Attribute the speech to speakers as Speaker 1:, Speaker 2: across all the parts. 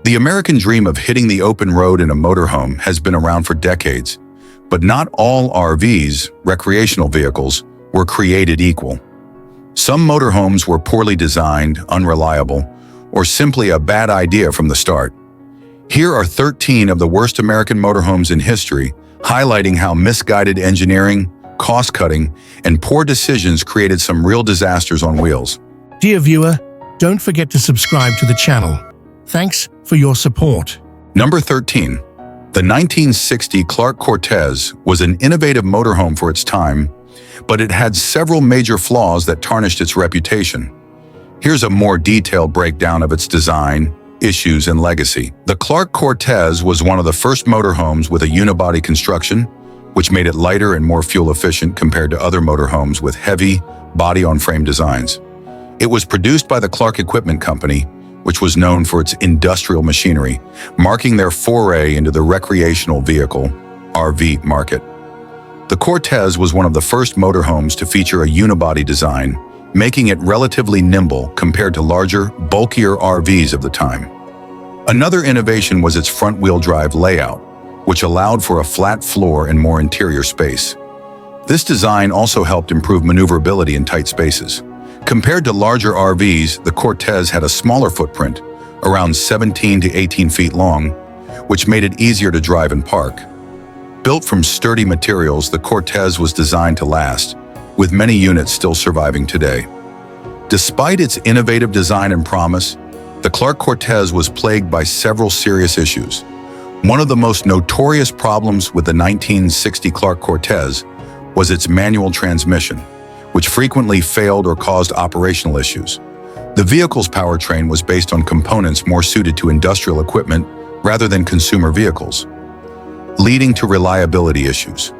Speaker 1: The American dream of hitting the open road in a motorhome has been around for decades, but not all RVs, recreational vehicles, were created equal. Some motorhomes were poorly designed, unreliable, or simply a bad idea from the start. Here are 13 of the worst American motorhomes in history, highlighting how misguided engineering, cost-cutting, and poor decisions created some real disasters on wheels.
Speaker 2: Dear viewer, don't forget to subscribe to the channel. Thanks for your support.
Speaker 1: Number 13. The 1960 Clark Cortez was an innovative motorhome for its time, but it had several major flaws that tarnished its reputation. Here's a more detailed breakdown of its design, issues, and legacy. The Clark Cortez was one of the first motorhomes with a unibody construction, which made it lighter and more fuel-efficient compared to other motorhomes with heavy, body-on-frame designs. It was produced by the Clark Equipment Company, which was known for its industrial machinery, marking their foray into the recreational vehicle, RV, market. The Cortez was one of the first motorhomes to feature a unibody design, making it relatively nimble compared to larger, bulkier RVs of the time. Another innovation was its front-wheel drive layout, which allowed for a flat floor and more interior space. This design also helped improve maneuverability in tight spaces. Compared to larger RVs, the Cortez had a smaller footprint, around 17 to 18 feet long, which made it easier to drive and park. Built from sturdy materials, the Cortez was designed to last, with many units still surviving today. Despite its innovative design and promise, the Clark Cortez was plagued by several serious issues. One of the most notorious problems with the 1960 Clark Cortez was its manual transmission, which frequently failed or caused operational issues. The vehicle's powertrain was based on components more suited to industrial equipment rather than consumer vehicles, leading to reliability issues.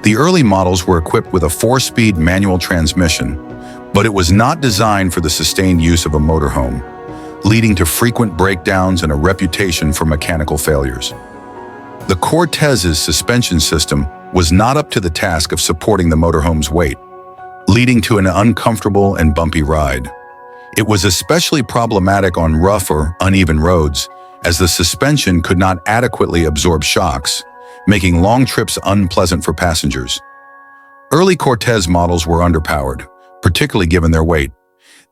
Speaker 1: The early models were equipped with a 4-speed manual transmission, but it was not designed for the sustained use of a motorhome, leading to frequent breakdowns and a reputation for mechanical failures. The Cortez's suspension system was not up to the task of supporting the motorhome's weight, leading to an uncomfortable and bumpy ride. It was especially problematic on rough or uneven roads, as the suspension could not adequately absorb shocks, making long trips unpleasant for passengers. Early Cortez models were underpowered, particularly given their weight.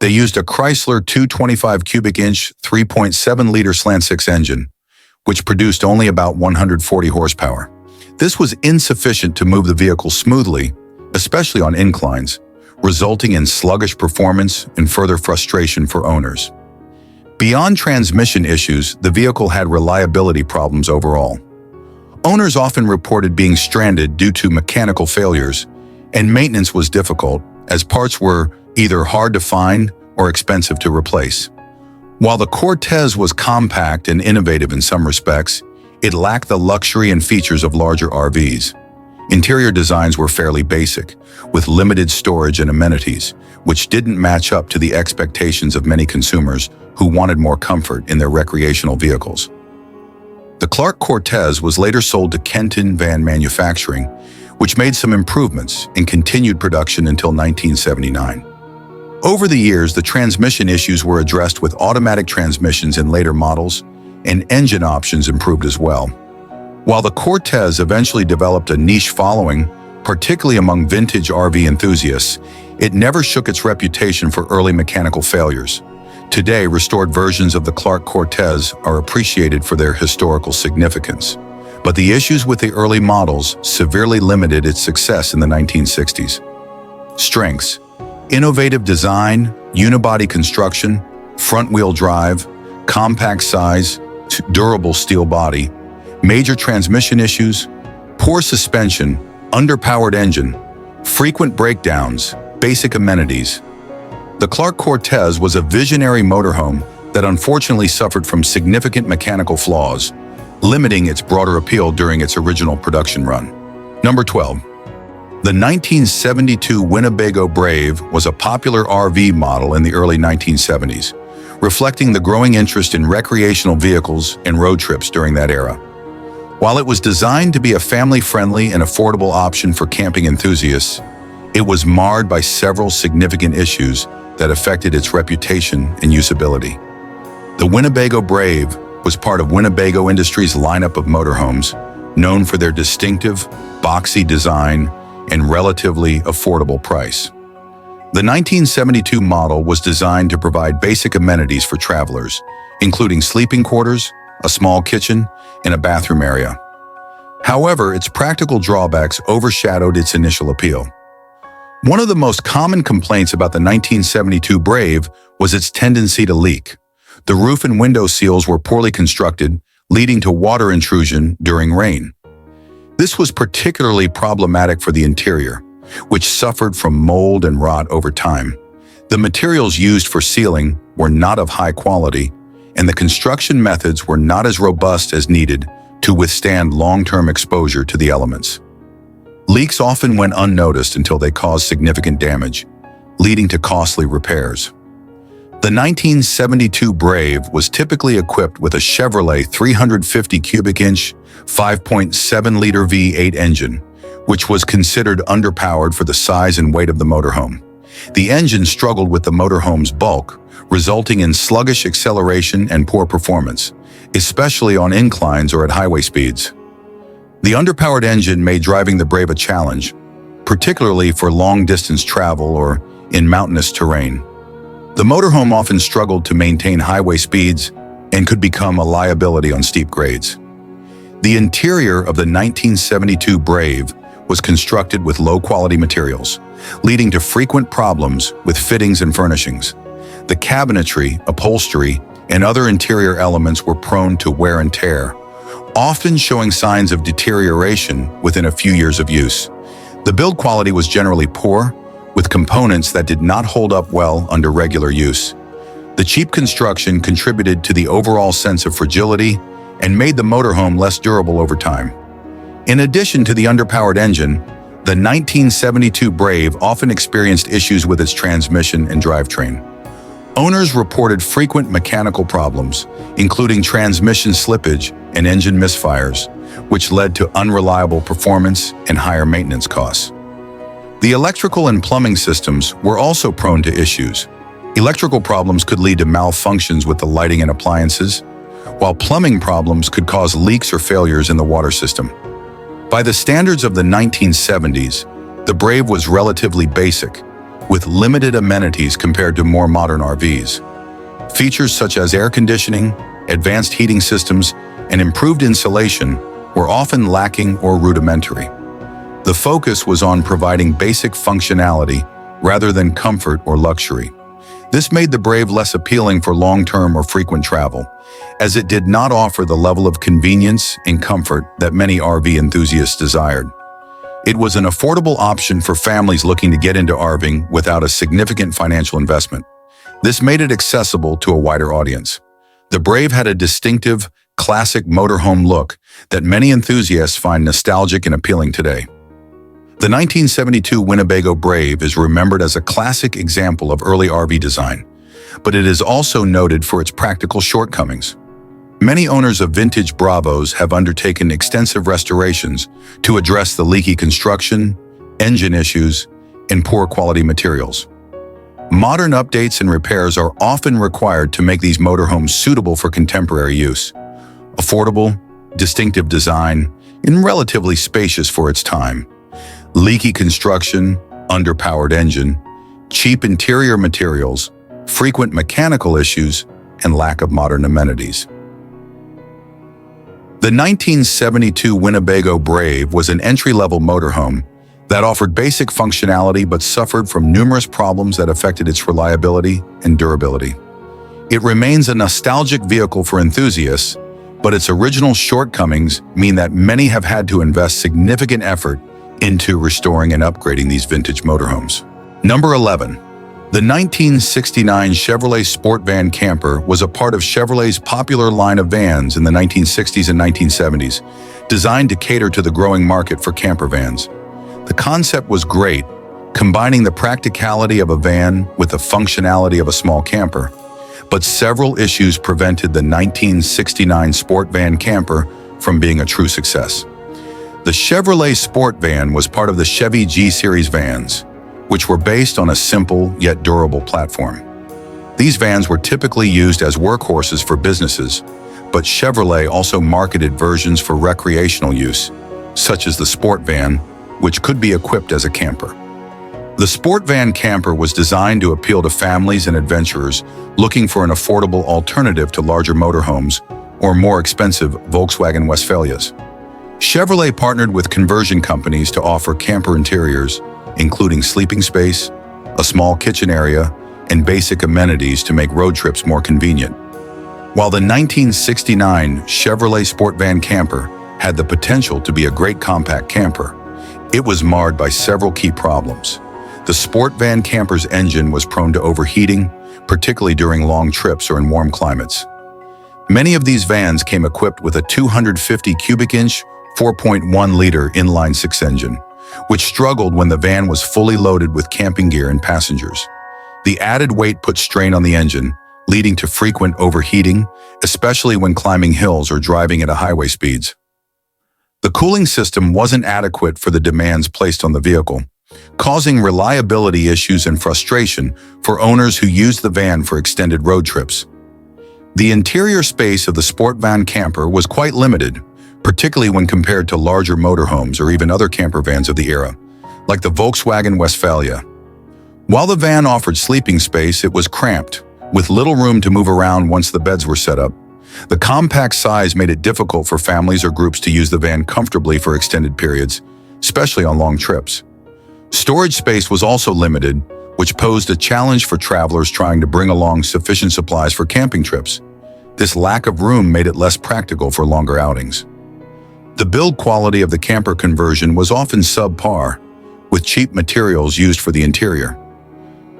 Speaker 1: They used a Chrysler 225 cubic inch 3.7-liter slant-six engine, which produced only about 140 horsepower. This was insufficient to move the vehicle smoothly, especially on inclines, resulting in sluggish performance and further frustration for owners. Beyond transmission issues, the vehicle had reliability problems overall. Owners often reported being stranded due to mechanical failures, and maintenance was difficult, as parts were either hard to find or expensive to replace. While the Cortez was compact and innovative in some respects, it lacked the luxury and features of larger RVs. Interior designs were fairly basic, with limited storage and amenities, which didn't match up to the expectations of many consumers who wanted more comfort in their recreational vehicles. The Clark Cortez was later sold to Kenton Van Manufacturing, which made some improvements and continued production until 1979. Over the years, the transmission issues were addressed with automatic transmissions in later models, and engine options improved as well. While the Cortez eventually developed a niche following, particularly among vintage RV enthusiasts, it never shook its reputation for early mechanical failures. Today, restored versions of the Clark Cortez are appreciated for their historical significance, but the issues with the early models severely limited its success in the 1960s. Strengths: innovative design, unibody construction, front-wheel drive, compact size, durable steel body. Major transmission issues: poor suspension, underpowered engine, frequent breakdowns, basic amenities. The Clark Cortez was a visionary motorhome that unfortunately suffered from significant mechanical flaws, limiting its broader appeal during its original production run. Number 12. The 1972 Winnebago Brave was a popular RV model in the early 1970s, reflecting the growing interest in recreational vehicles and road trips during that era. While it was designed to be a family-friendly and affordable option for camping enthusiasts, it was marred by several significant issues that affected its reputation and usability. The Winnebago Brave was part of Winnebago Industries' lineup of motorhomes, known for their distinctive, boxy design and relatively affordable price. The 1972 model was designed to provide basic amenities for travelers, including sleeping quarters, a small kitchen, and a bathroom area. However, its practical drawbacks overshadowed its initial appeal. One of the most common complaints about the 1972 Brave was its tendency to leak. The roof and window seals were poorly constructed, leading to water intrusion during rain. This was particularly problematic for the interior, which suffered from mold and rot over time. The materials used for sealing were not of high quality, and the construction methods were not as robust as needed to withstand long-term exposure to the elements. Leaks often went unnoticed until they caused significant damage, leading to costly repairs. The 1972 Brave was typically equipped with a Chevrolet 350 cubic inch, 5.7-liter V8 engine, which was considered underpowered for the size and weight of the motorhome. The engine struggled with the motorhome's bulk, resulting in sluggish acceleration and poor performance, especially on inclines or at highway speeds. The underpowered engine made driving the Brave a challenge, particularly for long-distance travel or in mountainous terrain. The motorhome often struggled to maintain highway speeds and could become a liability on steep grades. The interior of the 1972 Brave was constructed with low-quality materials, leading to frequent problems with fittings and furnishings. The cabinetry, upholstery, and other interior elements were prone to wear and tear, often showing signs of deterioration within a few years of use. The build quality was generally poor, with components that did not hold up well under regular use. The cheap construction contributed to the overall sense of fragility and made the motorhome less durable over time. In addition to the underpowered engine, the 1972 Brave often experienced issues with its transmission and drivetrain. Owners reported frequent mechanical problems, including transmission slippage and engine misfires, which led to unreliable performance and higher maintenance costs. The electrical and plumbing systems were also prone to issues. Electrical problems could lead to malfunctions with the lighting and appliances, while plumbing problems could cause leaks or failures in the water system. By the standards of the 1970s, the Brave was relatively basic, with limited amenities compared to more modern RVs. Features such as air conditioning, advanced heating systems, and improved insulation were often lacking or rudimentary. The focus was on providing basic functionality rather than comfort or luxury. This made the Brave less appealing for long-term or frequent travel, as it did not offer the level of convenience and comfort that many RV enthusiasts desired. It was an affordable option for families looking to get into RVing without a significant financial investment. This made it accessible to a wider audience. The Brave had a distinctive, classic motorhome look that many enthusiasts find nostalgic and appealing today. The 1972 Winnebago Brave is remembered as a classic example of early RV design, but it is also noted for its practical shortcomings. Many owners of vintage Bravos have undertaken extensive restorations to address the leaky construction, engine issues, and poor quality materials. Modern updates and repairs are often required to make these motorhomes suitable for contemporary use. Affordable, distinctive design, and relatively spacious for its time. Leaky construction, underpowered engine, cheap interior materials, frequent mechanical issues, and lack of modern amenities. The 1972 Winnebago Brave was an entry-level motorhome that offered basic functionality but suffered from numerous problems that affected its reliability and durability. It remains a nostalgic vehicle for enthusiasts, but its original shortcomings mean that many have had to invest significant effort into restoring and upgrading these vintage motorhomes. Number 11. The 1969 Chevrolet Sport Van Camper was a part of Chevrolet's popular line of vans in the 1960s and 1970s, designed to cater to the growing market for camper vans. The concept was great, combining the practicality of a van with the functionality of a small camper, but several issues prevented the 1969 Sport Van Camper from being a true success. The Chevrolet Sport Van was part of the Chevy G-Series vans, which were based on a simple yet durable platform. These vans were typically used as workhorses for businesses, but Chevrolet also marketed versions for recreational use, such as the Sport Van, which could be equipped as a camper. The Sport Van camper was designed to appeal to families and adventurers looking for an affordable alternative to larger motorhomes or more expensive Volkswagen Westphalias. Chevrolet partnered with conversion companies to offer camper interiors, including sleeping space, a small kitchen area, and basic amenities to make road trips more convenient. While the 1969 Chevrolet Sport Van camper had the potential to be a great compact camper, it was marred by several key problems. The Sport Van camper's engine was prone to overheating, particularly during long trips or in warm climates. Many of these vans came equipped with a 250 cubic inch, 4.1-liter inline-six engine, which struggled when the van was fully loaded with camping gear and passengers. The added weight put strain on the engine, leading to frequent overheating, especially when climbing hills or driving at highway speeds. The cooling system wasn't adequate for the demands placed on the vehicle, causing reliability issues and frustration for owners who used the van for extended road trips. The interior space of the Sport Van camper was quite limited, particularly when compared to larger motorhomes or even other camper vans of the era, like the Volkswagen Westphalia. While the van offered sleeping space, it was cramped, with little room to move around once the beds were set up. The compact size made it difficult for families or groups to use the van comfortably for extended periods, especially on long trips. Storage space was also limited, which posed a challenge for travelers trying to bring along sufficient supplies for camping trips. This lack of room made it less practical for longer outings. The build quality of the camper conversion was often subpar, with cheap materials used for the interior.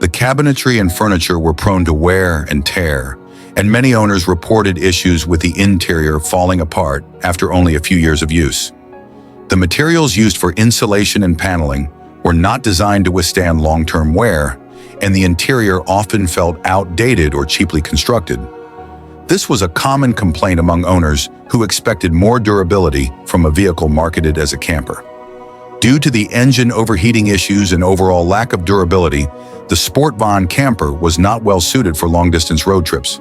Speaker 1: The cabinetry and furniture were prone to wear and tear, and many owners reported issues with the interior falling apart after only a few years of use. The materials used for insulation and paneling were not designed to withstand long-term wear, and the interior often felt outdated or cheaply constructed. This was a common complaint among owners who expected more durability from a vehicle marketed as a camper. Due to the engine overheating issues and overall lack of durability, the Sport Van camper was not well suited for long-distance road trips.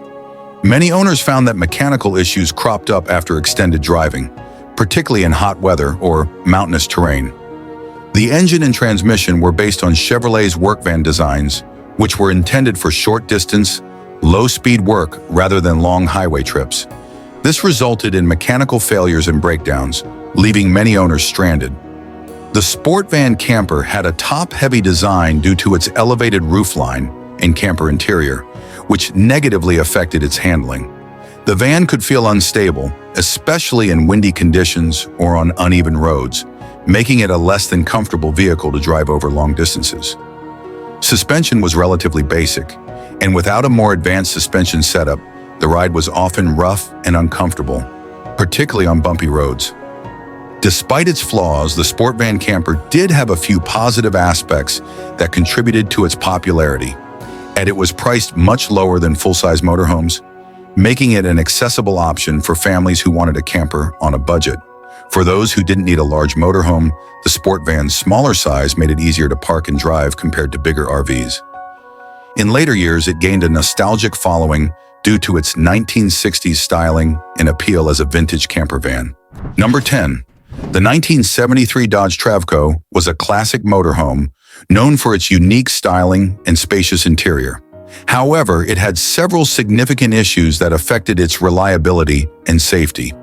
Speaker 1: Many owners found that mechanical issues cropped up after extended driving, particularly in hot weather or mountainous terrain. The engine and transmission were based on Chevrolet's work van designs, which were intended for short-distance, low-speed work rather than long highway trips. This resulted in mechanical failures and breakdowns, leaving many owners stranded. The Sport Van camper had a top-heavy design due to its elevated roofline and camper interior, which negatively affected its handling. The van could feel unstable, especially in windy conditions or on uneven roads, making it a less than comfortable vehicle to drive over long distances. Suspension was relatively basic, and without a more advanced suspension setup, the ride was often rough and uncomfortable, particularly on bumpy roads. Despite its flaws, the Sport Van camper did have a few positive aspects that contributed to its popularity, and it was priced much lower than full-size motorhomes, making it an accessible option for families who wanted a camper on a budget. For those who didn't need a large motorhome, the Sport Van's smaller size made it easier to park and drive compared to bigger RVs. In later years, it gained a nostalgic following due to its 1960s styling and appeal as a vintage camper van. Number 10. The 1973 Dodge Travco was a classic motorhome known for its unique styling and spacious interior. However, it had several significant issues that affected its reliability and safety.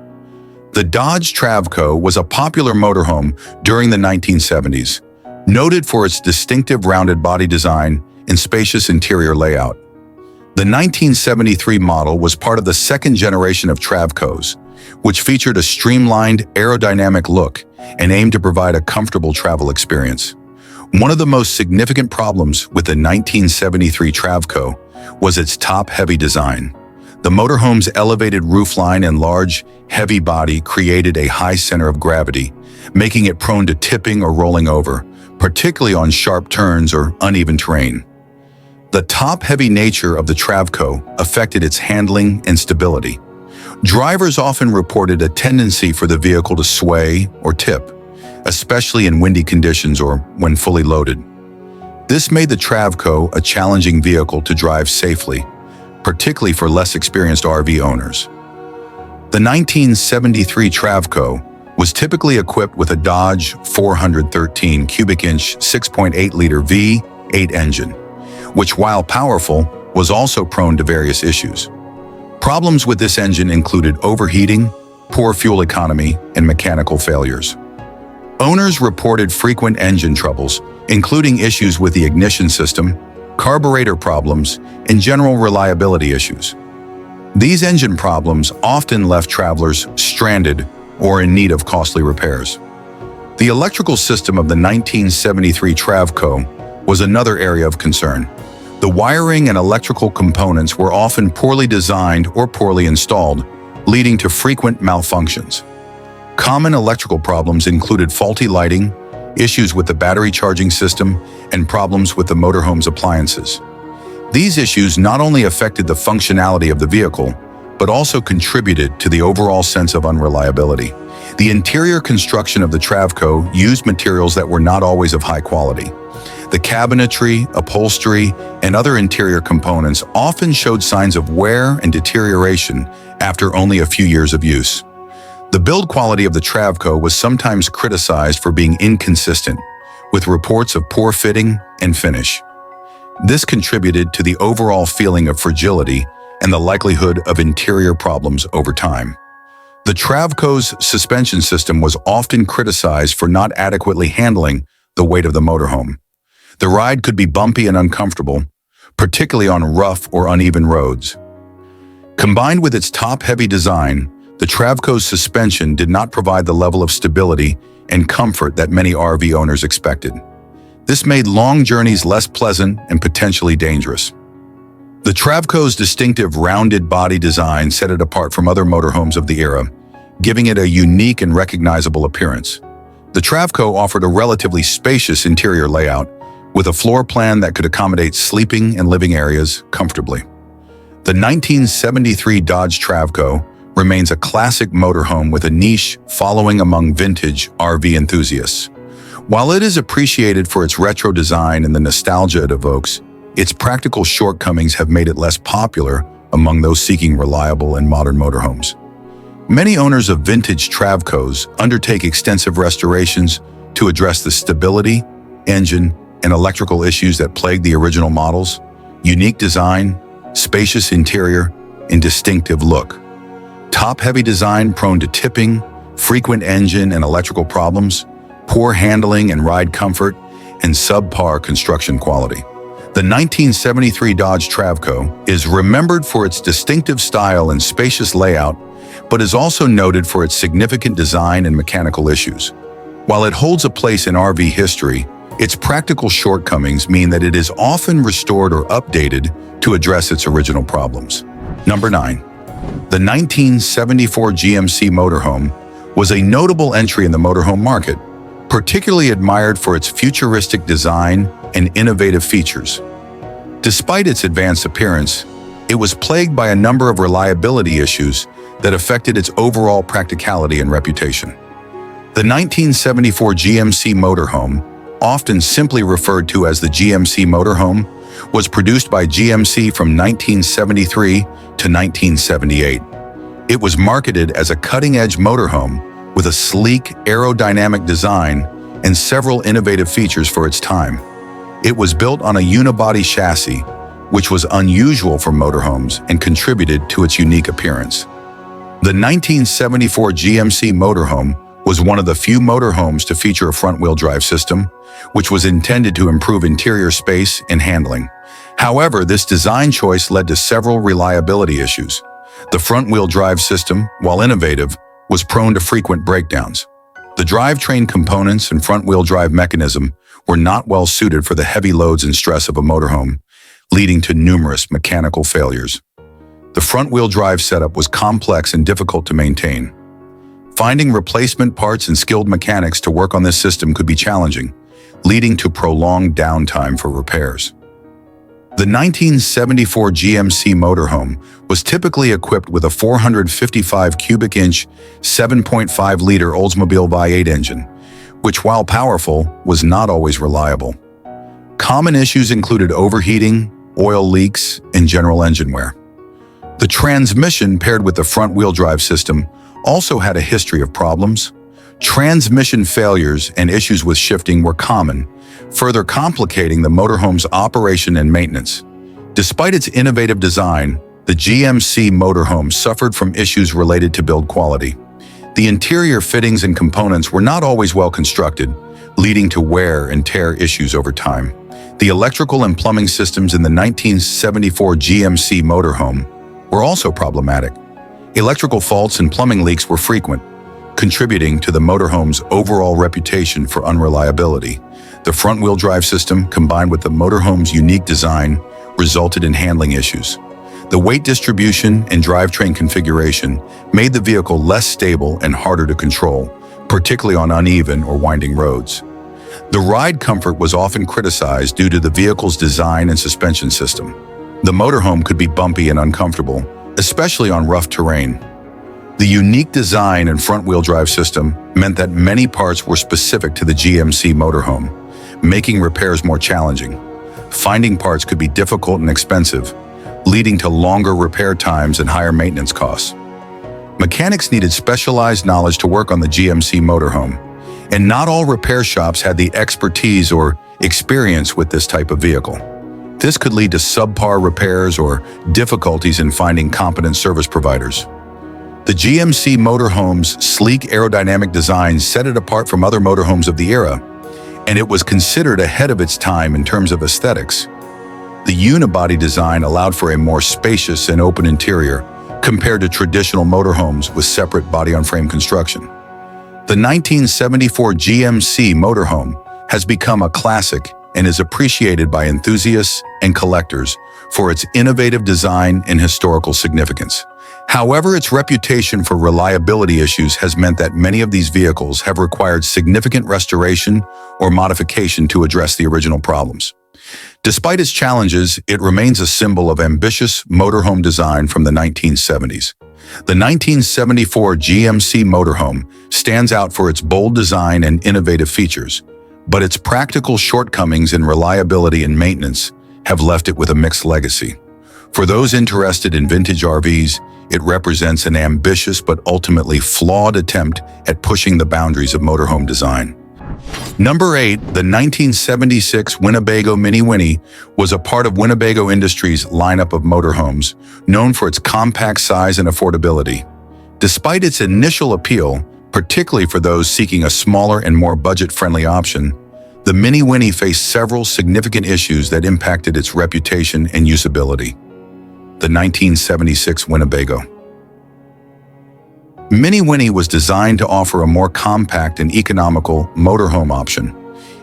Speaker 1: The Dodge Travco was a popular motorhome during the 1970s, noted for its distinctive rounded body design and spacious interior layout. The 1973 model was part of the second generation of Travcos, which featured a streamlined, aerodynamic look and aimed to provide a comfortable travel experience. One of the most significant problems with the 1973 Travco was its top-heavy design. The motorhome's elevated roofline and large, heavy body created a high center of gravity, making it prone to tipping or rolling over, particularly on sharp turns or uneven terrain. The top-heavy nature of the Travco affected its handling and stability. Drivers often reported a tendency for the vehicle to sway or tip, especially in windy conditions or when fully loaded. This made the Travco a challenging vehicle to drive safely, particularly for less experienced RV owners. The 1973 Travco was typically equipped with a Dodge 413 cubic inch 6.8-liter V8 engine, which, while powerful, was also prone to various issues. Problems with this engine included overheating, poor fuel economy, and mechanical failures. Owners reported frequent engine troubles, including issues with the ignition system, carburetor problems, and general reliability issues. These engine problems often left travelers stranded or in need of costly repairs. The electrical system of the 1973 Travco was another area of concern. The wiring and electrical components were often poorly designed or poorly installed, leading to frequent malfunctions. Common electrical problems included faulty lighting, issues with the battery charging system, and problems with the motorhome's appliances. These issues not only affected the functionality of the vehicle, but also contributed to the overall sense of unreliability. The interior construction of the Travco used materials that were not always of high quality. The cabinetry, upholstery, and other interior components often showed signs of wear and deterioration after only a few years of use. The build quality of the Travco was sometimes criticized for being inconsistent, with reports of poor fitting and finish. This contributed to the overall feeling of fragility and the likelihood of interior problems over time. The Travco's suspension system was often criticized for not adequately handling the weight of the motorhome. The ride could be bumpy and uncomfortable, particularly on rough or uneven roads. Combined with its top-heavy design, the Travco's suspension did not provide the level of stability and comfort that many RV owners expected. This made long journeys less pleasant and potentially dangerous. The Travco's distinctive rounded body design set it apart from other motorhomes of the era, giving it a unique and recognizable appearance. The Travco offered a relatively spacious interior layout, with a floor plan that could accommodate sleeping and living areas comfortably. The 1973 Dodge Travco remains a classic motorhome with a niche following among vintage RV enthusiasts. While it is appreciated for its retro design and the nostalgia it evokes, its practical shortcomings have made it less popular among those seeking reliable and modern motorhomes. Many owners of vintage Travcos undertake extensive restorations to address the stability, engine, and electrical issues that plagued the original models. Unique design, spacious interior, and distinctive look. Top-heavy design prone to tipping, frequent engine and electrical problems, poor handling and ride comfort, and subpar construction quality. The 1973 Dodge Travco is remembered for its distinctive style and spacious layout, but is also noted for its significant design and mechanical issues. While it holds a place in RV history, its practical shortcomings mean that it is often restored or updated to address its original problems. Number 9. The 1974 GMC motorhome was a notable entry in the motorhome market, particularly admired for its futuristic design and innovative features. Despite its advanced appearance, it was plagued by a number of reliability issues that affected its overall practicality and reputation. The 1974 GMC motorhome, often simply referred to as the GMC motorhome, was produced by GMC from 1973 to 1978. It was marketed as a cutting-edge motorhome with a sleek, aerodynamic design and several innovative features for its time. It was built on a unibody chassis, which was unusual for motorhomes and contributed to its unique appearance. The 1974 GMC motorhome was one of the few motorhomes to feature a front-wheel drive system, which was intended to improve interior space and handling. However, this design choice led to several reliability issues. The front-wheel drive system, while innovative, was prone to frequent breakdowns. The drivetrain components and front-wheel drive mechanism were not well suited for the heavy loads and stress of a motorhome, leading to numerous mechanical failures. The front-wheel drive setup was complex and difficult to maintain. Finding replacement parts and skilled mechanics to work on this system could be challenging, leading to prolonged downtime for repairs. The 1974 GMC motorhome was typically equipped with a 455 cubic inch, 7.5-liter Oldsmobile V8 engine, which, while powerful, was not always reliable. Common issues included overheating, oil leaks, and general engine wear. The transmission paired with the front-wheel drive system also had a history of problems. Transmission failures and issues with shifting were common, further complicating the motorhome's operation and maintenance. Despite its innovative design, the GMC motorhome suffered from issues related to build quality. The interior fittings and components were not always well constructed, leading to wear and tear issues over time. The electrical and plumbing systems in the 1974 GMC motorhome were also problematic. Electrical faults and plumbing leaks were frequent, contributing to the motorhome's overall reputation for unreliability. The front-wheel drive system, combined with the motorhome's unique design, resulted in handling issues. The weight distribution and drivetrain configuration made the vehicle less stable and harder to control, particularly on uneven or winding roads. The ride comfort was often criticized due to the vehicle's design and suspension system. The motorhome could be bumpy and uncomfortable, especially on rough terrain. The unique design and front-wheel drive system meant that many parts were specific to the GMC motorhome, making repairs more challenging. Finding parts could be difficult and expensive, leading to longer repair times and higher maintenance costs. Mechanics needed specialized knowledge to work on the GMC motorhome, and not all repair shops had the expertise or experience with this type of vehicle. This could lead to subpar repairs or difficulties in finding competent service providers. The GMC motorhome's sleek aerodynamic design set it apart from other motorhomes of the era, and it was considered ahead of its time in terms of aesthetics. The unibody design allowed for a more spacious and open interior compared to traditional motorhomes with separate body-on-frame construction. The 1974 GMC motorhome has become a classic and is appreciated by enthusiasts and collectors for its innovative design and historical significance. However, its reputation for reliability issues has meant that many of these vehicles have required significant restoration or modification to address the original problems. Despite its challenges, it remains a symbol of ambitious motorhome design from the 1970s. The 1974 GMC motorhome stands out for its bold design and innovative features, but its practical shortcomings in reliability and maintenance have left it with a mixed legacy. For those interested in vintage RVs, it represents an ambitious but ultimately flawed attempt at pushing the boundaries of motorhome design. Number 8, the 1976 Winnebago Mini Winnie was a part of Winnebago Industries' lineup of motorhomes, known for its compact size and affordability. Despite its initial appeal, particularly for those seeking a smaller and more budget-friendly option, the Mini Winnie faced several significant issues that impacted its reputation and usability. The 1976 Winnebago Mini Winnie was designed to offer a more compact and economical motorhome option.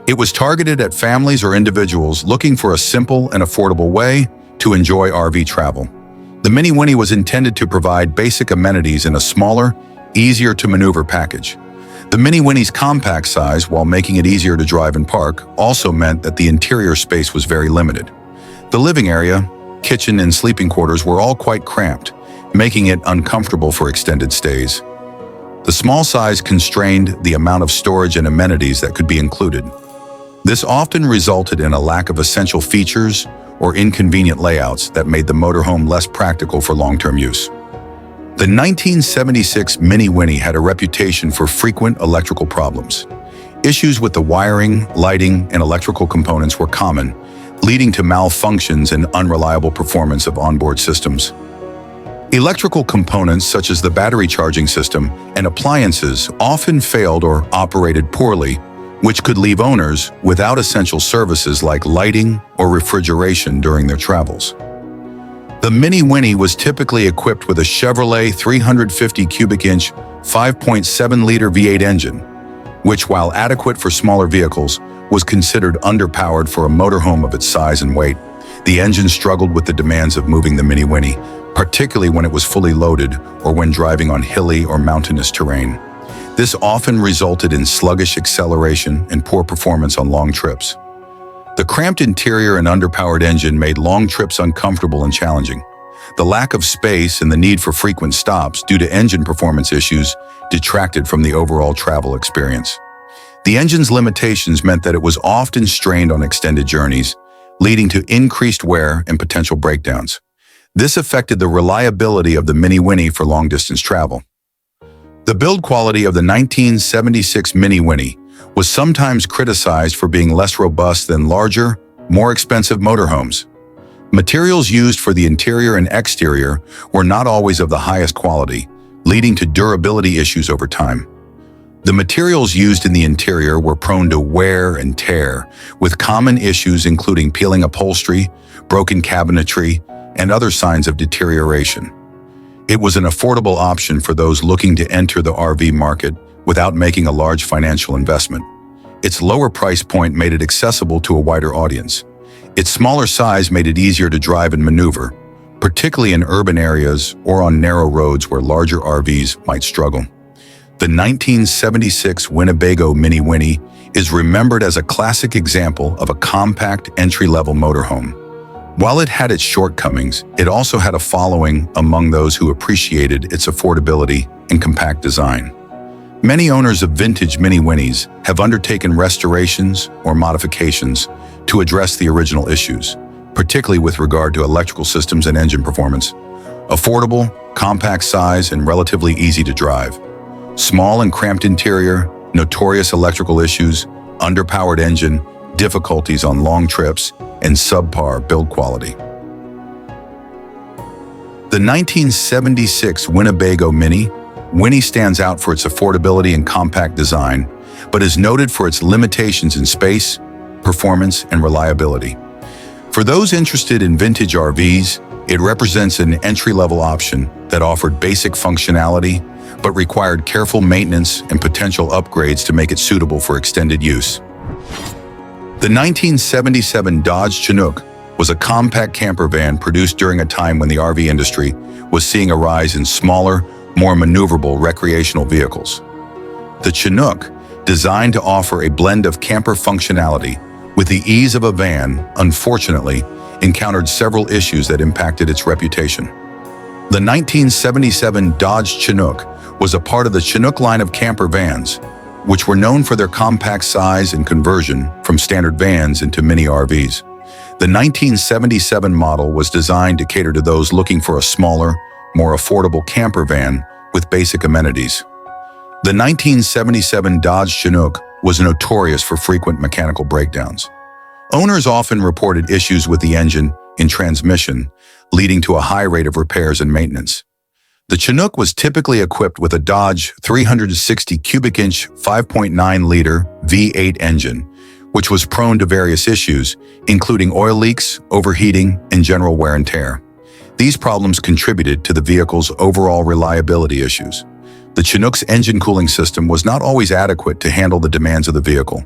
Speaker 1: It was targeted at families or individuals looking for a simple and affordable way to enjoy RV travel. The Mini Winnie was intended to provide basic amenities in a smaller, easier-to-maneuver package. The Mini Winnie's compact size, while making it easier to drive and park, also meant that the interior space was very limited. The living area, kitchen, and sleeping quarters were all quite cramped, making it uncomfortable for extended stays. The small size constrained the amount of storage and amenities that could be included. This often resulted in a lack of essential features or inconvenient layouts that made the motorhome less practical for long-term use. The 1976 Mini Winnie had a reputation for frequent electrical problems. Issues with the wiring, lighting, and electrical components were common, leading to malfunctions and unreliable performance of onboard systems. Electrical components such as the battery charging system and appliances often failed or operated poorly, which could leave owners without essential services like lighting or refrigeration during their travels. The Mini Winnie was typically equipped with a Chevrolet 350 cubic inch 5.7-liter V8 engine, which, while adequate for smaller vehicles, was considered underpowered for a motorhome of its size and weight. The engine struggled with the demands of moving the Mini Winnie, particularly when it was fully loaded or when driving on hilly or mountainous terrain. This often resulted in sluggish acceleration and poor performance on long trips. The cramped interior and underpowered engine made long trips uncomfortable and challenging. The lack of space and the need for frequent stops due to engine performance issues detracted from the overall travel experience. The engine's limitations meant that it was often strained on extended journeys, leading to increased wear and potential breakdowns. This affected the reliability of the Mini Winnie for long-distance travel. The build quality of the 1976 Mini Winnie was sometimes criticized for being less robust than larger, more expensive motorhomes. Materials used for the interior and exterior were not always of the highest quality, leading to durability issues over time. The materials used in the interior were prone to wear and tear, with common issues including peeling upholstery, broken cabinetry, and other signs of deterioration. It was an affordable option for those looking to enter the RV market without making a large financial investment. Its lower price point made it accessible to a wider audience. Its smaller size made it easier to drive and maneuver, particularly in urban areas or on narrow roads where larger RVs might struggle. The 1976 Winnebago Mini Winnie is remembered as a classic example of a compact entry-level motorhome. While it had its shortcomings, it also had a following among those who appreciated its affordability and compact design. Many owners of vintage Mini Winnies have undertaken restorations or modifications to address the original issues, particularly with regard to electrical systems and engine performance. Affordable, compact size, and relatively easy to drive. Small and cramped interior, notorious electrical issues, underpowered engine, difficulties on long trips, and subpar build quality. The 1976 Winnebago Mini Winnie stands out for its affordability and compact design, but is noted for its limitations in space, performance, and reliability. For those interested in vintage RVs, it represents an entry-level option that offered basic functionality, but required careful maintenance and potential upgrades to make it suitable for extended use. The 1977 Dodge Chinook was a compact camper van produced during a time when the RV industry was seeing a rise in smaller, more maneuverable recreational vehicles. The Chinook, designed to offer a blend of camper functionality with the ease of a van, unfortunately, encountered several issues that impacted its reputation. The 1977 Dodge Chinook was a part of the Chinook line of camper vans, which were known for their compact size and conversion from standard vans into mini RVs. The 1977 model was designed to cater to those looking for a smaller, more affordable camper van with basic amenities. The 1977 Dodge Chinook was notorious for frequent mechanical breakdowns. Owners often reported issues with the engine and transmission, leading to a high rate of repairs and maintenance. The Chinook was typically equipped with a Dodge 360 cubic inch 5.9-liter V8 engine, which was prone to various issues, including oil leaks, overheating, and general wear and tear. These problems contributed to the vehicle's overall reliability issues. The Chinook's engine cooling system was not always adequate to handle the demands of the vehicle,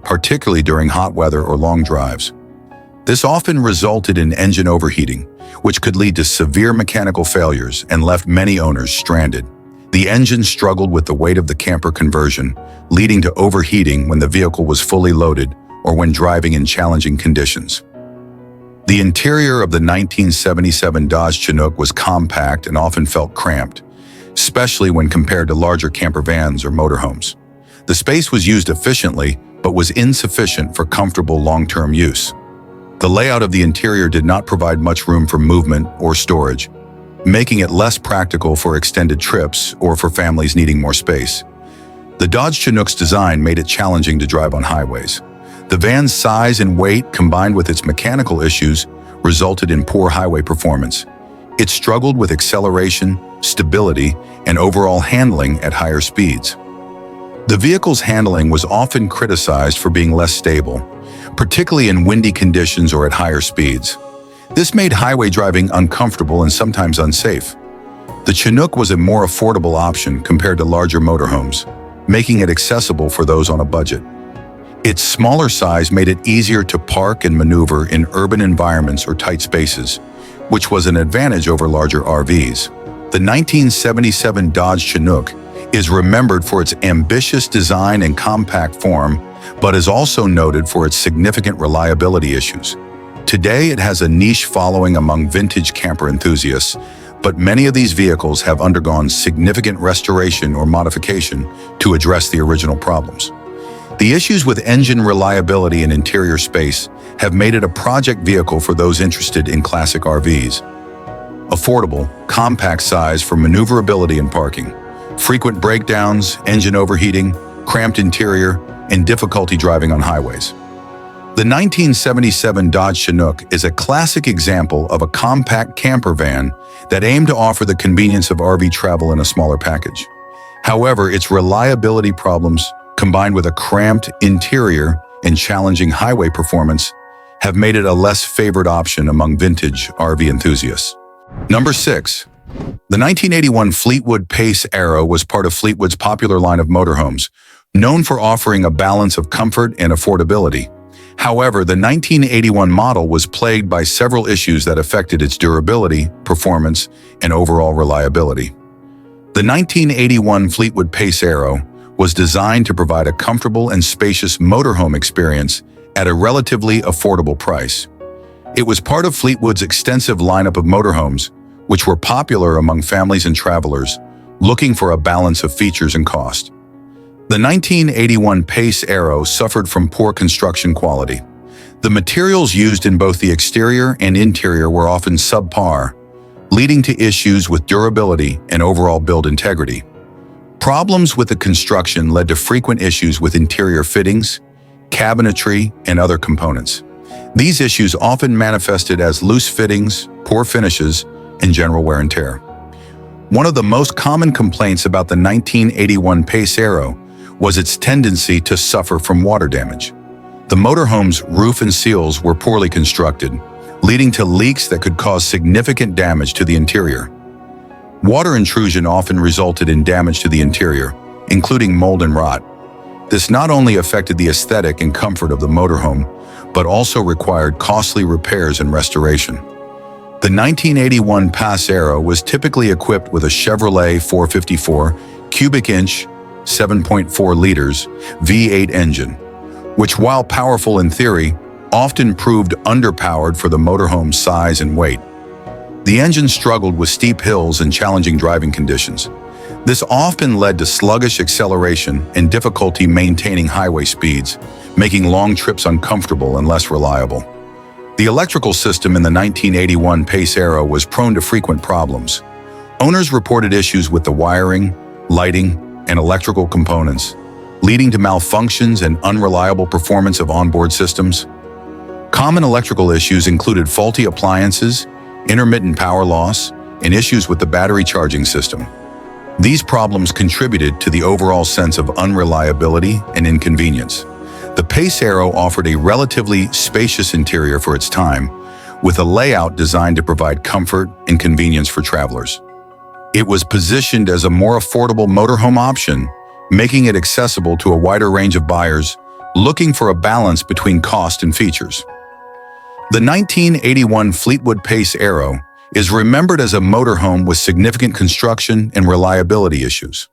Speaker 1: particularly during hot weather or long drives. This often resulted in engine overheating, which could lead to severe mechanical failures and left many owners stranded. The engine struggled with the weight of the camper conversion, leading to overheating when the vehicle was fully loaded or when driving in challenging conditions. The interior of the 1977 Dodge Chinook was compact and often felt cramped, especially when compared to larger camper vans or motorhomes. The space was used efficiently, but was insufficient for comfortable long-term use. The layout of the interior did not provide much room for movement or storage, making it less practical for extended trips or for families needing more space. The Dodge Chinook's design made it challenging to drive on highways. The van's size and weight, combined with its mechanical issues, resulted in poor highway performance. It struggled with acceleration, stability, and overall handling at higher speeds. The vehicle's handling was often criticized for being less stable, particularly in windy conditions or at higher speeds. This made highway driving uncomfortable and sometimes unsafe. The Chinook was a more affordable option compared to larger motorhomes, making it accessible for those on a budget. Its smaller size made it easier to park and maneuver in urban environments or tight spaces, which was an advantage over larger RVs. The 1977 Dodge Chinook is remembered for its ambitious design and compact form, but is also noted for its significant reliability issues. Today, it has a niche following among vintage camper enthusiasts, but many of these vehicles have undergone significant restoration or modification to address the original problems. The issues with engine reliability and interior space have made it a project vehicle for those interested in classic RVs. affordable, compact size for maneuverability and parking. Frequent breakdowns, engine overheating, cramped interior, and difficulty driving on highways. The 1977 Dodge Chinook is a classic example of a compact camper van that aimed to offer the convenience of RV travel in a smaller package. However, its reliability problems, combined with a cramped interior and challenging highway performance, have made it a less favored option among vintage RV enthusiasts. Number 6. The 1981 Fleetwood Pace Aero was part of Fleetwood's popular line of motorhomes, known for offering a balance of comfort and affordability. However, the 1981 model was plagued by several issues that affected its durability, performance, and overall reliability. The 1981 Fleetwood Pace Aero was designed to provide a comfortable and spacious motorhome experience at a relatively affordable price. It was part of Fleetwood's extensive lineup of motorhomes, which were popular among families and travelers looking for a balance of features and cost. The 1981 Pace Aero suffered from poor construction quality. The materials used in both the exterior and interior were often subpar, leading to issues with durability and overall build integrity. Problems with the construction led to frequent issues with interior fittings, cabinetry, and other components. These issues often manifested as loose fittings, poor finishes, and general wear and tear. One of the most common complaints about the 1981 Pace Aero was its tendency to suffer from water damage. The motorhome's roof and seals were poorly constructed, leading to leaks that could cause significant damage to the interior. Water intrusion often resulted in damage to the interior, including mold and rot. This not only affected the aesthetic and comfort of the motorhome, but also required costly repairs and restoration. The 1981 Pace Aero was typically equipped with a Chevrolet 454 cubic inch 7.4 liters V8 engine, which, while powerful in theory, often proved underpowered for the motorhome's size and weight. The engine struggled with steep hills and challenging driving conditions. This often led to sluggish acceleration and difficulty maintaining highway speeds, making long trips uncomfortable and less reliable. The electrical system in the 1981 Pace Aero was prone to frequent problems. Owners reported issues with the wiring, lighting, and electrical components, leading to malfunctions and unreliable performance of onboard systems. Common electrical issues included faulty appliances, intermittent power loss, and issues with the battery charging system. These problems contributed to the overall sense of unreliability and inconvenience. The Pace Aero offered a relatively spacious interior for its time, with a layout designed to provide comfort and convenience for travelers. It was positioned as a more affordable motorhome option, making it accessible to a wider range of buyers looking for a balance between cost and features. The 1981 Fleetwood Pace Aero is remembered as a motorhome with significant construction and reliability issues.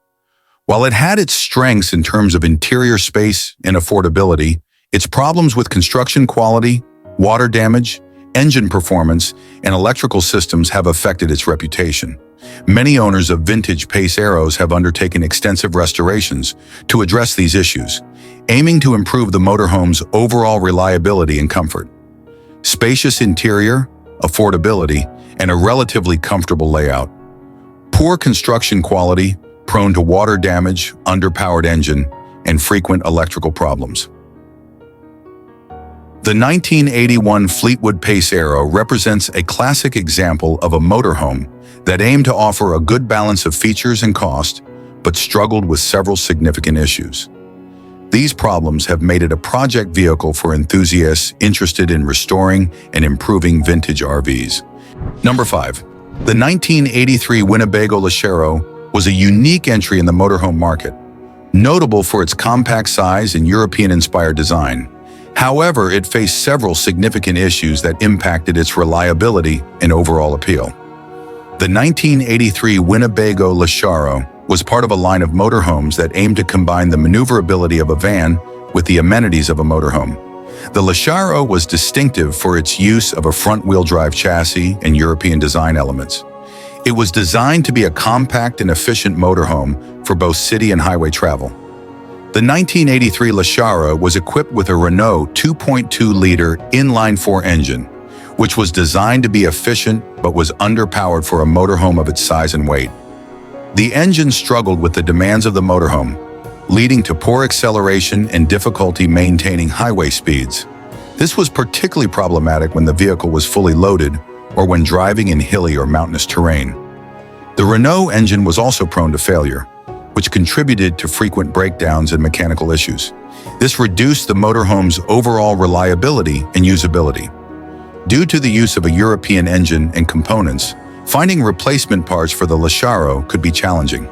Speaker 1: While it had its strengths in terms of interior space and affordability, its problems with construction quality, water damage, engine performance, and electrical systems have affected its reputation. Many owners of vintage Pace Aeros have undertaken extensive restorations to address these issues, aiming to improve the motorhome's overall reliability and comfort. Spacious interior, affordability, and a relatively comfortable layout. Poor construction quality, prone to water damage, underpowered engine, and frequent electrical problems. The 1981 Fleetwood Pace Aero represents a classic example of a motorhome that aimed to offer a good balance of features and cost, but struggled with several significant issues. These problems have made it a project vehicle for enthusiasts interested in restoring and improving vintage RVs. Number 5. The 1983 Winnebago Lachero was a unique entry in the motorhome market, notable for its compact size and European-inspired design. However, it faced several significant issues that impacted its reliability and overall appeal. The 1983 Winnebago Lachero was part of a line of motorhomes that aimed to combine the maneuverability of a van with the amenities of a motorhome. The Lachero was distinctive for its use of a front-wheel drive chassis and European design elements. It was designed to be a compact and efficient motorhome for both city and highway travel. The 1983 Lachero was equipped with a Renault 2.2-liter inline-4 engine, which was designed to be efficient but was underpowered for a motorhome of its size and weight. The engine struggled with the demands of the motorhome, leading to poor acceleration and difficulty maintaining highway speeds. This was particularly problematic when the vehicle was fully loaded or when driving in hilly or mountainous terrain. The Renault engine was also prone to failure, which contributed to frequent breakdowns and mechanical issues. This reduced the motorhome's overall reliability and usability. Due to the use of a European engine and components, finding replacement parts for the Lasharo could be challenging.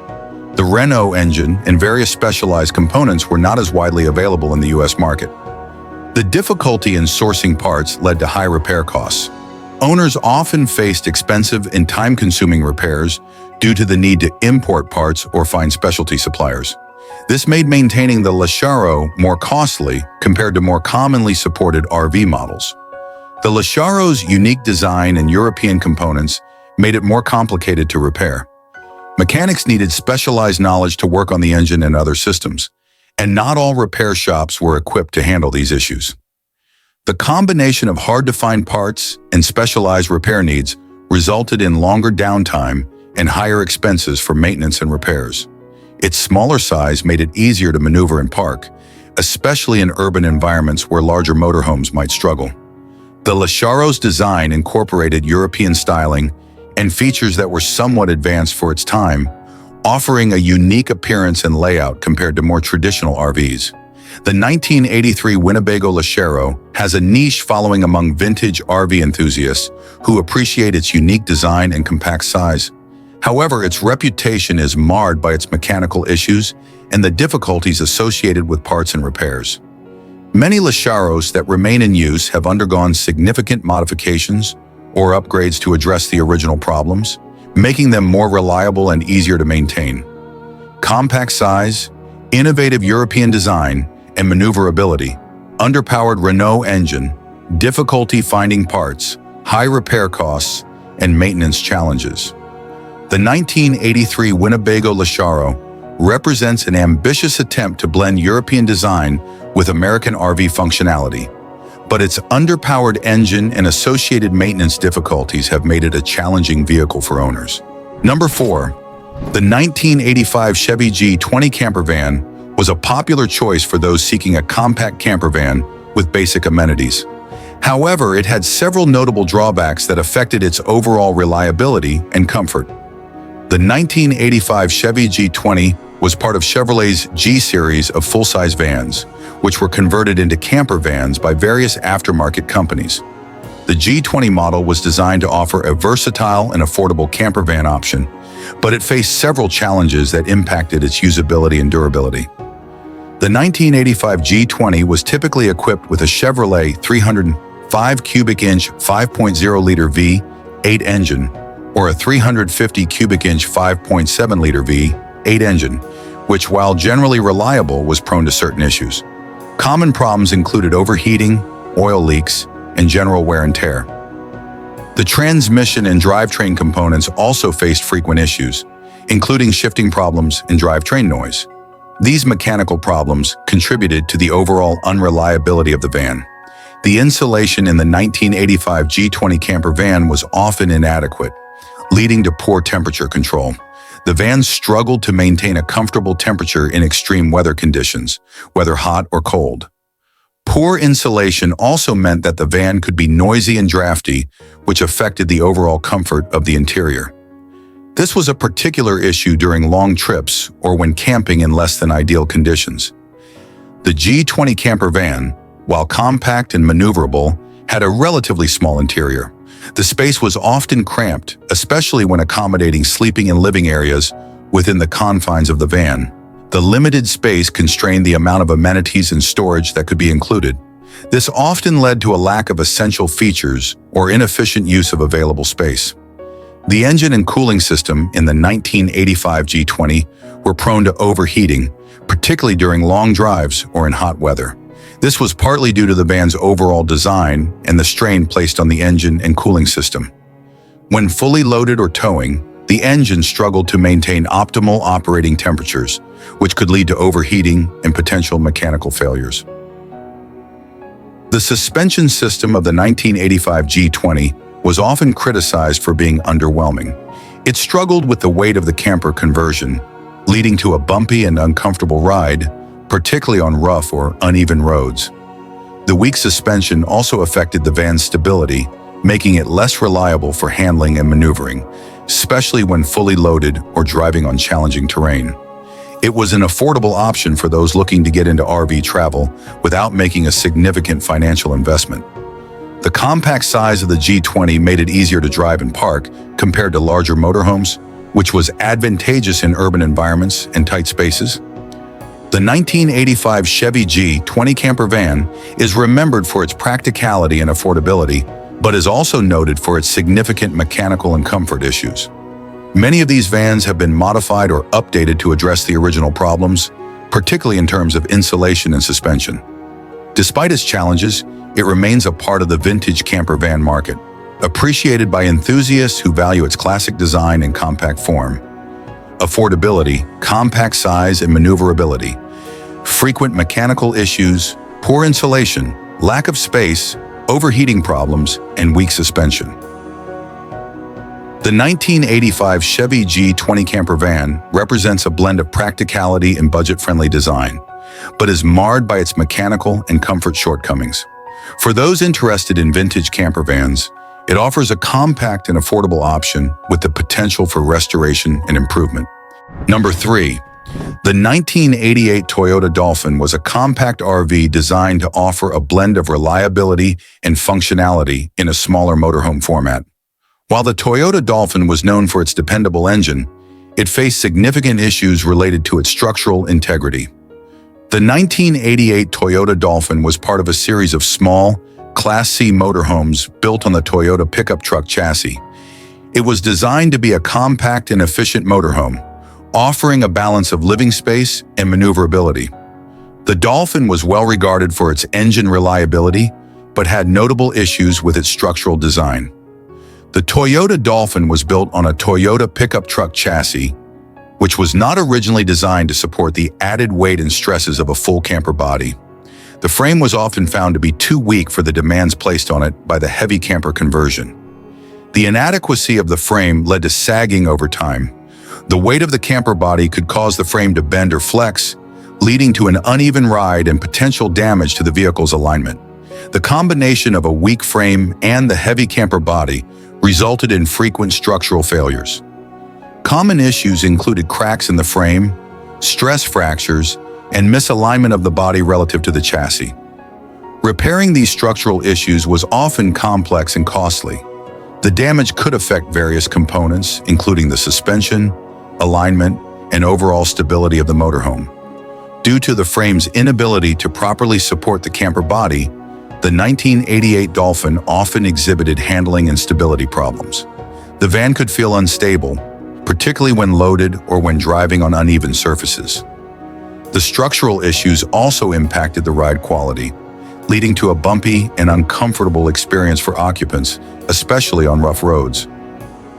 Speaker 1: The Renault engine and various specialized components were not as widely available in the US market. The difficulty in sourcing parts led to high repair costs. Owners often faced expensive and time-consuming repairs due to the need to import parts or find specialty suppliers. This made maintaining the Lasharo more costly compared to more commonly supported RV models. The Lasharo's unique design and European components made it more complicated to repair. Mechanics needed specialized knowledge to work on the engine and other systems, and not all repair shops were equipped to handle these issues. The combination of hard-to-find parts and specialized repair needs resulted in longer downtime and higher expenses for maintenance and repairs. Its smaller size made it easier to maneuver and park, especially in urban environments where larger motorhomes might struggle. The Lasharo's design incorporated European styling and features that were somewhat advanced for its time, offering a unique appearance and layout compared to more traditional RVs. The 1983 Winnebago Lasharo has a niche following among vintage RV enthusiasts who appreciate its unique design and compact size. However, its reputation is marred by its mechanical issues and the difficulties associated with parts and repairs. Many Lasharos that remain in use have undergone significant modifications or upgrades to address the original problems, making them more reliable and easier to maintain. Compact size, innovative European design, and maneuverability, underpowered Renault engine, difficulty finding parts, high repair costs, and maintenance challenges. The 1983 Winnebago Lasharo represents an ambitious attempt to blend European design with American RV functionality, but its underpowered engine and associated maintenance difficulties have made it a challenging vehicle for owners. Number 4. The 1985 Chevy G20 camper van was a popular choice for those seeking a compact camper van with basic amenities. However, it had several notable drawbacks that affected its overall reliability and comfort. The 1985 Chevy G20 was part of Chevrolet's G-series of full-size vans, which were converted into camper vans by various aftermarket companies. The G20 model was designed to offer a versatile and affordable camper van option, but it faced several challenges that impacted its usability and durability. The 1985 G20 was typically equipped with a Chevrolet 305 cubic inch 5.0-liter V8 engine or a 350 cubic inch 5.7-liter V8 engine, which, while generally reliable, was prone to certain issues. Common problems included overheating, oil leaks, and general wear and tear. The transmission and drivetrain components also faced frequent issues, including shifting problems and drivetrain noise. These mechanical problems contributed to the overall unreliability of the van. The insulation in the 1985 G20 camper van was often inadequate, leading to poor temperature control. The van struggled to maintain a comfortable temperature in extreme weather conditions, whether hot or cold. Poor insulation also meant that the van could be noisy and drafty, which affected the overall comfort of the interior. This was a particular issue during long trips or when camping in less than ideal conditions. The G20 camper van, while compact and maneuverable, had a relatively small interior. The space was often cramped, especially when accommodating sleeping and living areas within the confines of the van. The limited space constrained the amount of amenities and storage that could be included. This often led to a lack of essential features or inefficient use of available space. The engine and cooling system in the 1985 G20 were prone to overheating, particularly during long drives or in hot weather. This was partly due to the van's overall design and the strain placed on the engine and cooling system. When fully loaded or towing, the engine struggled to maintain optimal operating temperatures, which could lead to overheating and potential mechanical failures. The suspension system of the 1985 G20 was often criticized for being underwhelming. It struggled with the weight of the camper conversion, leading to a bumpy and uncomfortable ride, particularly on rough or uneven roads. The weak suspension also affected the van's stability, making it less reliable for handling and maneuvering, especially when fully loaded or driving on challenging terrain. It was an affordable option for those looking to get into RV travel without making a significant financial investment. The compact size of the G20 made it easier to drive and park compared to larger motorhomes, which was advantageous in urban environments and tight spaces. The 1985 Chevy G20 camper van is remembered for its practicality and affordability, but is also noted for its significant mechanical and comfort issues. Many of these vans have been modified or updated to address the original problems, particularly in terms of insulation and suspension. Despite its challenges, it remains a part of the vintage camper van market, appreciated by enthusiasts who value its classic design and compact form. Affordability, compact size, and maneuverability. Frequent mechanical issues, poor insulation, lack of space, overheating problems, and weak suspension. The 1985 Chevy G20 camper van represents a blend of practicality and budget-friendly design, but is marred by its mechanical and comfort shortcomings. For those interested in vintage camper vans, it offers a compact and affordable option with the potential for restoration and improvement. Number 3. The 1988 Toyota Dolphin was a compact RV designed to offer a blend of reliability and functionality in a smaller motorhome format. While the Toyota Dolphin was known for its dependable engine, it faced significant issues related to its structural integrity. The 1988 Toyota Dolphin was part of a series of small, Class C motorhomes built on the Toyota pickup truck chassis. It was designed to be a compact and efficient motorhome, offering a balance of living space and maneuverability. The Dolphin was well regarded for its engine reliability, but had notable issues with its structural design. The Toyota Dolphin was built on a Toyota pickup truck chassis, which was not originally designed to support the added weight and stresses of a full camper body. The frame was often found to be too weak for the demands placed on it by the heavy camper conversion. The inadequacy of the frame led to sagging over time. The weight of the camper body could cause the frame to bend or flex, leading to an uneven ride and potential damage to the vehicle's alignment. The combination of a weak frame and the heavy camper body resulted in frequent structural failures. Common issues included cracks in the frame, stress fractures, and misalignment of the body relative to the chassis. Repairing these structural issues was often complex and costly. The damage could affect various components, including the suspension, alignment, and overall stability of the motorhome. Due to the frame's inability to properly support the camper body, the 1988 Dolphin often exhibited handling and stability problems. The van could feel unstable, particularly when loaded or when driving on uneven surfaces. The structural issues also impacted the ride quality, leading to a bumpy and uncomfortable experience for occupants, especially on rough roads.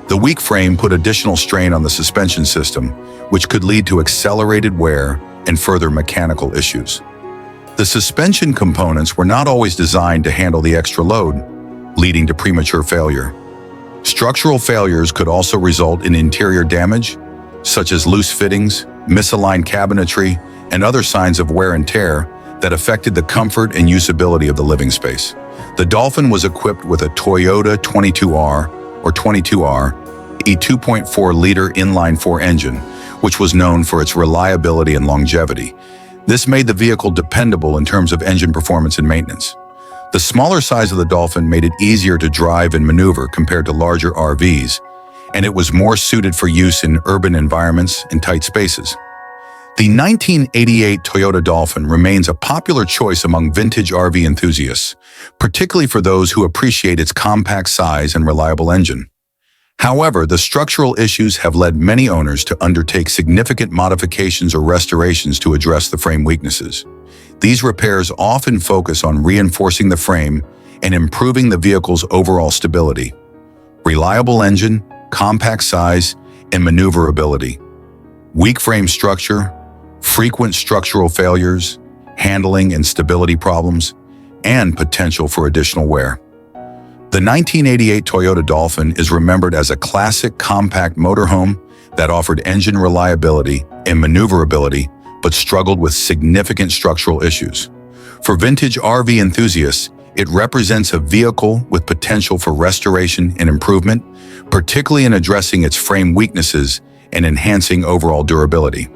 Speaker 1: The weak frame put additional strain on the suspension system, which could lead to accelerated wear and further mechanical issues. The suspension components were not always designed to handle the extra load, leading to premature failure. Structural failures could also result in interior damage, such as loose fittings, misaligned cabinetry, and other signs of wear and tear that affected the comfort and usability of the living space. The Dolphin was equipped with a Toyota 22R or 22R, a 2.4-liter inline-4 engine, which was known for its reliability and longevity. This made the vehicle dependable in terms of engine performance and maintenance. The smaller size of the Dolphin made it easier to drive and maneuver compared to larger RVs, and it was more suited for use in urban environments and tight spaces. The 1988 Toyota Dolphin remains a popular choice among vintage RV enthusiasts, particularly for those who appreciate its compact size and reliable engine. However, the structural issues have led many owners to undertake significant modifications or restorations to address the frame weaknesses. These repairs often focus on reinforcing the frame and improving the vehicle's overall stability. Reliable engine, compact size, and maneuverability. Weak frame structure, frequent structural failures, handling and stability problems, and potential for additional wear. The 1988 Toyota Dolphin is remembered as a classic compact motorhome that offered engine reliability and maneuverability, but struggled with significant structural issues. For vintage RV enthusiasts, it represents a vehicle with potential for restoration and improvement, particularly in addressing its frame weaknesses and enhancing overall durability.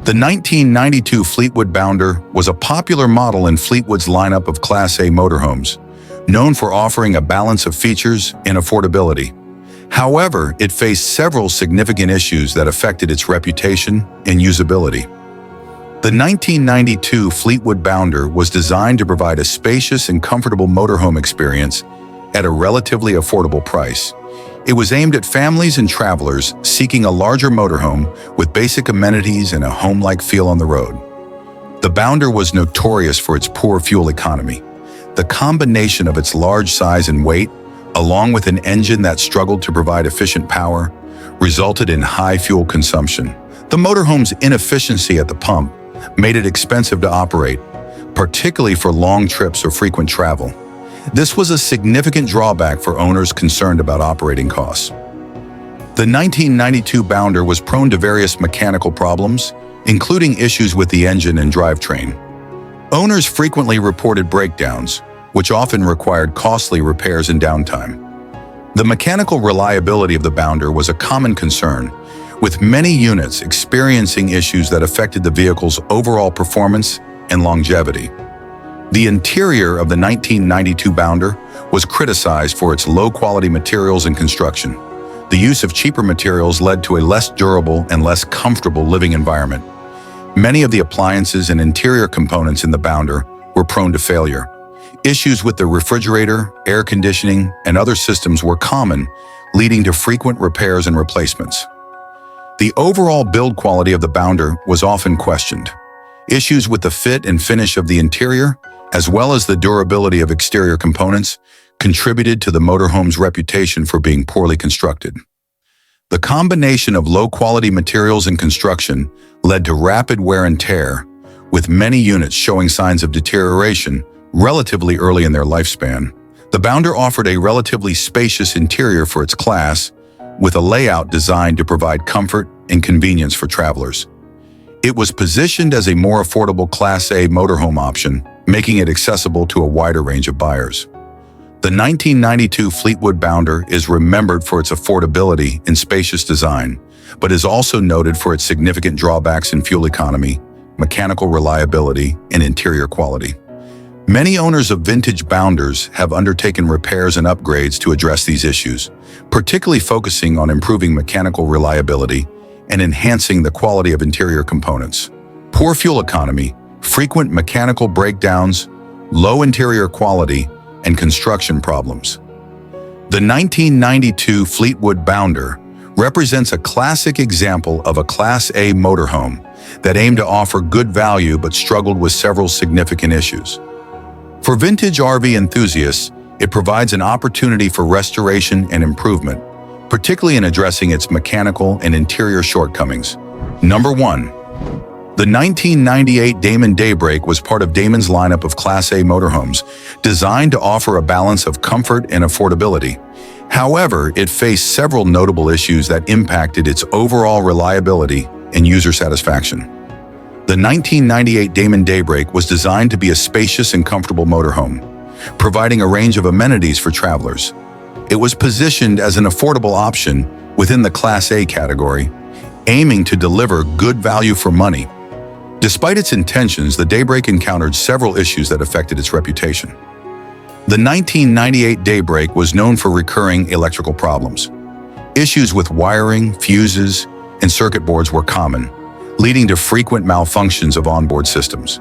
Speaker 1: The 1992 Fleetwood Bounder was a popular model in Fleetwood's lineup of Class A motorhomes, known for offering a balance of features and affordability. However, it faced several significant issues that affected its reputation and usability. The 1992 Fleetwood Bounder was designed to provide a spacious and comfortable motorhome experience at a relatively affordable price. It was aimed at families and travelers seeking a larger motorhome with basic amenities and a home-like feel on the road. The Bounder was notorious for its poor fuel economy. The combination of its large size and weight, along with an engine that struggled to provide efficient power, resulted in high fuel consumption. The motorhome's inefficiency at the pump made it expensive to operate, particularly for long trips or frequent travel. This was a significant drawback for owners concerned about operating costs. The 1992 Bounder was prone to various mechanical problems, including issues with the engine and drivetrain. Owners frequently reported breakdowns, which often required costly repairs and downtime. The mechanical reliability of the Bounder was a common concern, with many units experiencing issues that affected the vehicle's overall performance and longevity. The interior of the 1992 Bounder was criticized for its low-quality materials and construction. The use of cheaper materials led to a less durable and less comfortable living environment. Many of the appliances and interior components in the Bounder were prone to failure. Issues with the refrigerator, air conditioning, and other systems were common, leading to frequent repairs and replacements. The overall build quality of the Bounder was often questioned. Issues with the fit and finish of the interior, as well as the durability of exterior components, contributed to the motorhome's reputation for being poorly constructed. The combination of low-quality materials and construction led to rapid wear and tear, with many units showing signs of deterioration relatively early in their lifespan. The Bounder offered a relatively spacious interior for its class, with a layout designed to provide comfort and convenience for travelers. It was positioned as a more affordable Class A motorhome option, making it accessible to a wider range of buyers. The 1992 Fleetwood Bounder is remembered for its affordability and spacious design, but is also noted for its significant drawbacks in fuel economy, mechanical reliability, and interior quality. Many owners of vintage Bounders have undertaken repairs and upgrades to address these issues, particularly focusing on improving mechanical reliability and enhancing the quality of interior components. Poor fuel economy, frequent mechanical breakdowns, low interior quality, and construction problems. The 1992 Fleetwood Bounder represents a classic example of a Class A motorhome that aimed to offer good value but struggled with several significant issues. For vintage RV enthusiasts, it provides an opportunity for restoration and improvement, particularly in addressing its mechanical and interior shortcomings. Number 1. The 1998 Damon Daybreak was part of Damon's lineup of Class A motorhomes, designed to offer a balance of comfort and affordability. However, it faced several notable issues that impacted its overall reliability and user satisfaction. The 1998 Damon Daybreak was designed to be a spacious and comfortable motorhome, providing a range of amenities for travelers. It was positioned as an affordable option within the Class A category, aiming to deliver good value for money. Despite its intentions, the Daybreak encountered several issues that affected its reputation. The 1998 Daybreak was known for recurring electrical problems. Issues with wiring, fuses, and circuit boards were common, leading to frequent malfunctions of onboard systems.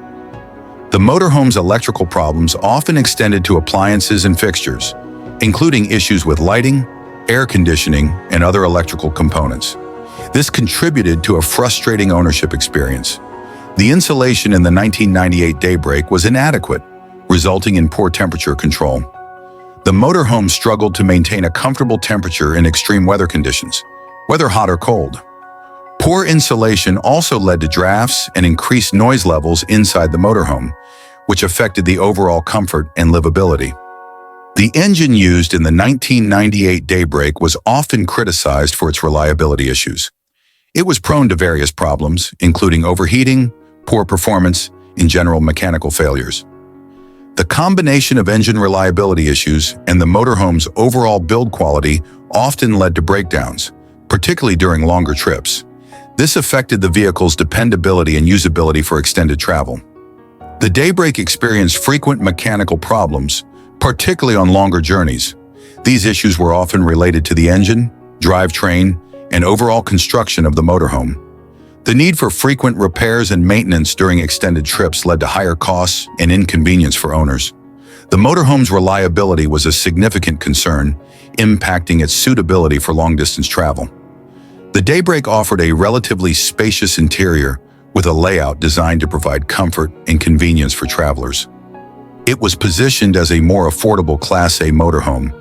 Speaker 1: The motorhome's electrical problems often extended to appliances and fixtures, including issues with lighting, air conditioning, and other electrical components. This contributed to a frustrating ownership experience. The insulation in the 1998 Daybreak was inadequate, resulting in poor temperature control. The motorhome struggled to maintain a comfortable temperature in extreme weather conditions, whether hot or cold. Poor insulation also led to drafts and increased noise levels inside the motorhome, which affected the overall comfort and livability. The engine used in the 1998 Daybreak was often criticized for its reliability issues. It was prone to various problems, including overheating, poor performance, and general mechanical failures. The combination of engine reliability issues and the motorhome's overall build quality often led to breakdowns, particularly during longer trips. This affected the vehicle's dependability and usability for extended travel. The Daybreak experienced frequent mechanical problems, particularly on longer journeys. These issues were often related to the engine, drivetrain, and overall construction of the motorhome. The need for frequent repairs and maintenance during extended trips led to higher costs and inconvenience for owners. The motorhome's reliability was a significant concern, impacting its suitability for long-distance travel. The Daybreak offered a relatively spacious interior with a layout designed to provide comfort and convenience for travelers. It was positioned as a more affordable Class A motorhome,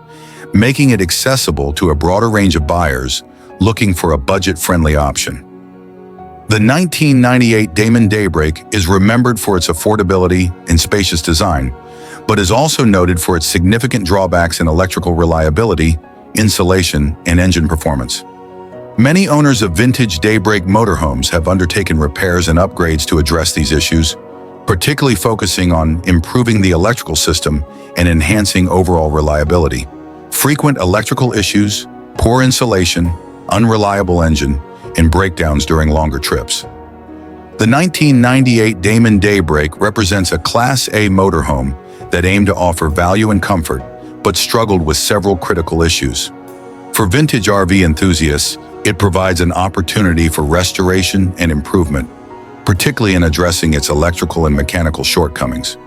Speaker 1: making it accessible to a broader range of buyers looking for a budget-friendly option. The 1998 Damon Daybreak is remembered for its affordability and spacious design, but is also noted for its significant drawbacks in electrical reliability, insulation, and engine performance. Many owners of vintage Daybreak motorhomes have undertaken repairs and upgrades to address these issues, particularly focusing on improving the electrical system and enhancing overall reliability. Frequent electrical issues, poor insulation, unreliable engine, and breakdowns during longer trips. The 1998 Damon Daybreak represents a Class A motorhome that aimed to offer value and comfort, but struggled with several critical issues. For vintage RV enthusiasts, it provides an opportunity for restoration and improvement, particularly in addressing its electrical and mechanical shortcomings.